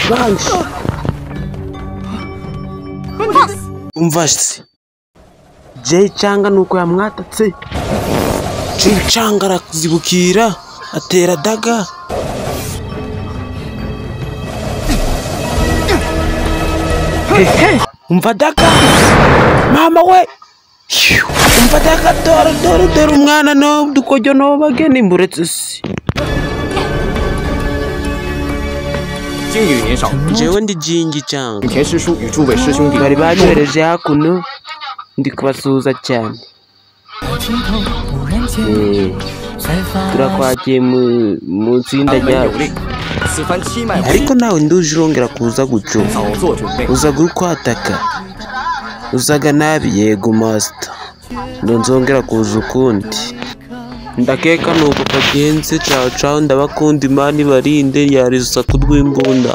banshi umva se Jay Changa nuko yamwatatse Jay Changa arakuzibukira atera daga umva daga mama we umva daga dore umwana no dukojo no bageni mburetse se jewe ndi Jingi Changa bari banyohereje hakuno ndi kubasuhuza cyane turakwakiye mu nsinda ryacu ariko nawe nduje urongera kuza guco uzaga uri kwataka uzaga nabi yego master ndonzongera kuza ukundi ndakeka nuko kagenze cawo ndabakunda imana ibarinde yari urusaku rw'imbunda